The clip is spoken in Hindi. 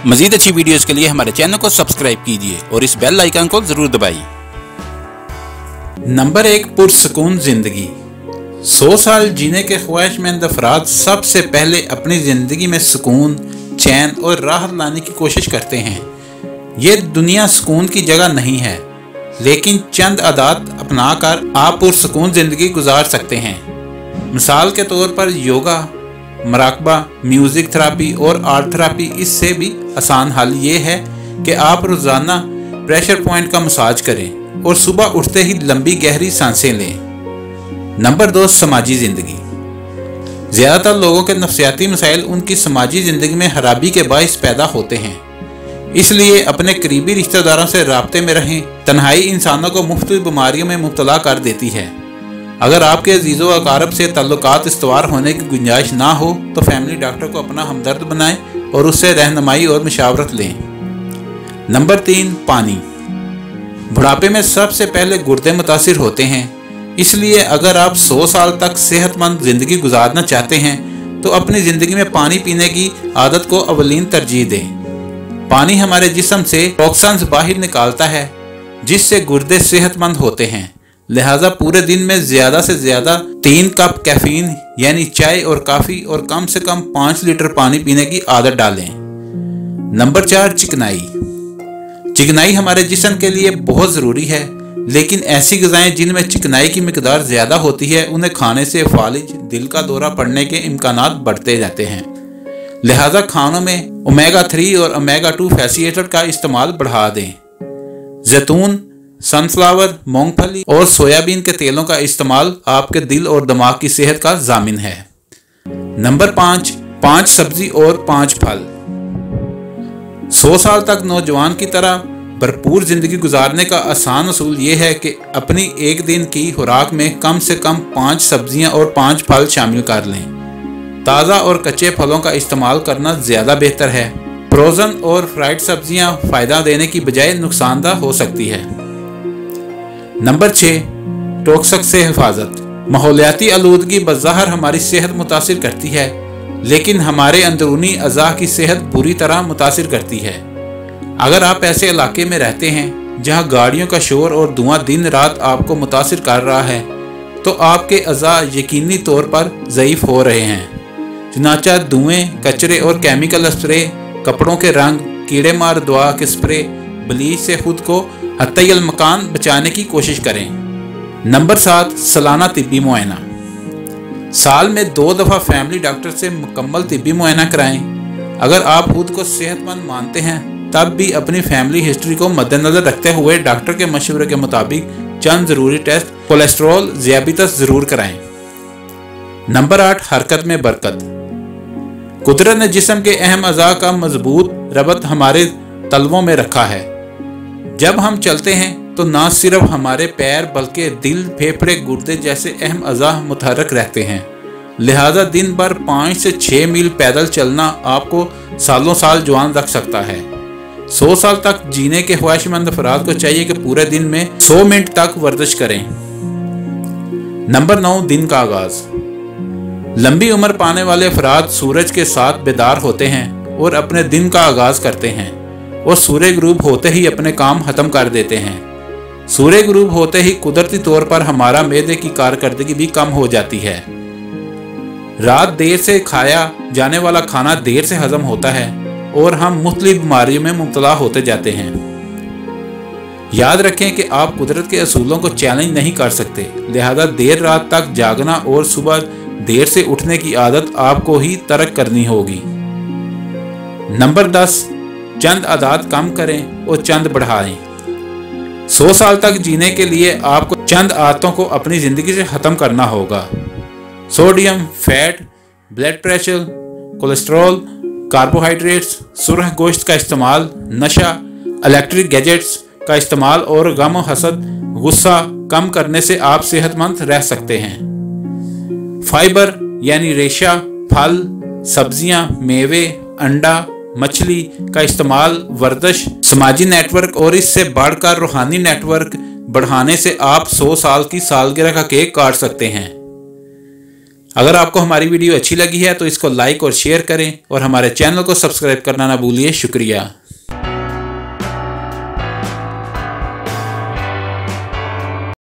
मजीद अच्छी वीडियोस के लिए हमारे चैनल को सब्सक्राइब कीजिए और इस बेल आइकन को जरूर दबाइए। नंबर 1, पुरसकून जिंदगी। 100 साल जीने के ख्वाहिशमंद अफराद सबसे पहले अपनी जिंदगी में सुकून, चैन और राहत लाने की कोशिश करते हैं। ये दुनिया सुकून की जगह नहीं है, लेकिन चंद आदत अपनाकर आप पुरसकून जिंदगी गुजार सकते हैं। मिसाल के तौर पर योगा, मराकबा, म्यूजिक थेरापी और आर्ट थेरापी। इससे भी आसान हल ये है कि आप रोजाना प्रेशर पॉइंट का मसाज करें और सुबह उठते ही लंबी गहरी सांसें लें। नंबर 2, समाजी जिंदगी। ज्यादातर लोगों के नफ्सियाती मसाइल उनकी समाजी जिंदगी में खराबी के बाइस पैदा होते हैं, इसलिए अपने करीबी रिश्तेदारों से राब्ते में रहें। तन्हाई इंसानों को मुख्तलिफ बीमारियों में मुब्तला कर देती है। अगर आपके अजीज़ो अकारब से ताल्लुकात इस्तवार होने की गुंजाइश ना हो तो फैमिली डॉक्टर को अपना हमदर्द बनाएं और उससे रहनुमाई और मशावरत लें। नंबर 3, पानी। बुढ़ापे में सबसे पहले गुर्दे मुतासिर होते हैं, इसलिए अगर आप 100 साल तक सेहतमंद जिंदगी गुजारना चाहते हैं तो अपनी ज़िंदगी में पानी पीने की आदत को अवलीन तरजीह दें। पानी हमारे जिस्म से टॉक्सिन्स बाहर निकालता है, जिससे गुर्दे सेहतमंद होते हैं। लिहाजा पूरे दिन में ज्यादा से ज्यादा 3 कप कैफीन यानी चाय और काफ़ी और कम से कम 5 लीटर पानी पीने की आदत डालें। नंबर 4, चिकनाई। चिकनाई हमारे जिस्म के लिए बहुत ज़रूरी है, लेकिन ऐसी ग़िज़ाएं जिनमें चिकनाई की मिकदार ज़्यादा होती है उन्हें खाने से फालिज, दिल का दौरा पड़ने के इम्कानात बढ़ते जाते हैं। लिहाजा खानों में ओमेगा 3 और ओमेगा 2 फैटी एसिड का इस्तेमाल बढ़ा दें। जैतून, सनफ्लावर, मूंगफली और सोयाबीन के तेलों का इस्तेमाल आपके दिल और दिमाग की सेहत का जामिन है। नंबर 5 सब्जी और 5 फल। 100 साल तक नौजवान की तरह भरपूर जिंदगी गुजारने का आसान असूल ये है कि अपनी एक दिन की खुराक में कम से कम 5 सब्जियां और 5 फल शामिल कर लें। ताज़ा और कच्चे फलों का इस्तेमाल करना ज़्यादा बेहतर है। फ्रोज़न और फ्राइड सब्जियां फ़ायदा देने की बजाय नुकसानदा हो सकती है। नंबर 6, टॉक्सिक से हिफाजत। माहौलियाती आलूदगी बज़ाहिर हमारी सेहत मुतासिर करती है, लेकिन हमारे अंदरूनी अज़ा की सेहत बुरी तरह मुतासिर करती है। अगर आप ऐसे इलाके में रहते हैं जहां गाड़ियों का शोर और धुआं दिन रात आपको मुतासिर कर रहा है, तो आपके अज़ा यकीनी तौर पर ज़ईफ़ हो रहे हैं। चुनाचा धुएं, कचरे और केमिकल स्प्रे, कपड़ों के रंग, कीड़े मार दवा के स्प्रे, ब्लीच से खुद को हत्तल मकान बचाने की कोशिश करें। नंबर 7, सालाना तिब्बी मुआयना। साल में 2 दफ़ा फैमिली डॉक्टर से मुकम्मल तिब्बी मुआयना कराएं। अगर आप खुद को सेहतमंद मानते हैं तब भी अपनी फैमिली हिस्ट्री को मद्देनजर रखते हुए डॉक्टर के मशवरे के मुताबिक चंद ज़रूरी टेस्ट, कोलेस्ट्रॉल, ज़ियाबितस ज़रूर कराएं। नंबर 8, हरकत में बरकत। कुदरत ने जिस्म के अहम अज़ा का मजबूत रबत हमारे तलवों में रखा है। जब हम चलते हैं तो ना सिर्फ हमारे पैर बल्कि दिल, फेफड़े, गुर्दे जैसे अहम अज़ा मुतहर्रिक रहते हैं। लिहाजा दिन भर 5 से 6 मील पैदल चलना आपको सालों साल जवान रख सकता है। 100 साल तक जीने के ख्वाहिशमंद अफराद को चाहिए कि पूरे दिन में 100 मिनट तक वर्जिश करें। नंबर 9, दिन का आगाज। लंबी उम्र पाने वाले अफराद सूरज के साथ बेदार होते हैं और अपने दिन का आगाज करते हैं और सूर्य ग्रूब होते ही अपने काम खत्म कर देते हैं। सूर्य ग्रूब होते ही कुदरती तौर पर हमारा मैदे की कारकर्दगी भी कम हो जाती है। रात देर से खाया जाने वाला खाना देर से हजम होता है और हम मुख्तलिफ बीमारियों में मुब्तला होते जाते हैं। याद रखें कि आप कुदरत के असूलों को चैलेंज नहीं कर सकते, लिहाजा देर रात तक जागना और सुबह देर से उठने की आदत आपको ही तर्क करनी होगी। नंबर 10, चंद आदत कम करें और चंद बढ़ाएं। 100 साल तक जीने के लिए आपको चंद आदतों को अपनी जिंदगी से खत्म करना होगा। Sodium, fat, blood pressure, cholesterol, carbohydrates, सुरख गोश्त का इस्तेमाल, नशा, इलेक्ट्रिक गैजेट्स का इस्तेमाल और गम, हसद, गुस्सा कम करने से आप सेहतमंद रह सकते हैं। फाइबर यानी रेशा, फल, सब्जियां, मेवे, अंडा, मछली का इस्तेमाल, वर्जिश, समाजी नेटवर्क और इससे बढ़कर रूहानी नेटवर्क बढ़ाने से आप 100 साल की सालगिरह का केक काट सकते हैं। अगर आपको हमारी वीडियो अच्छी लगी है तो इसको लाइक और शेयर करें और हमारे चैनल को सब्सक्राइब करना ना भूलिए। शुक्रिया।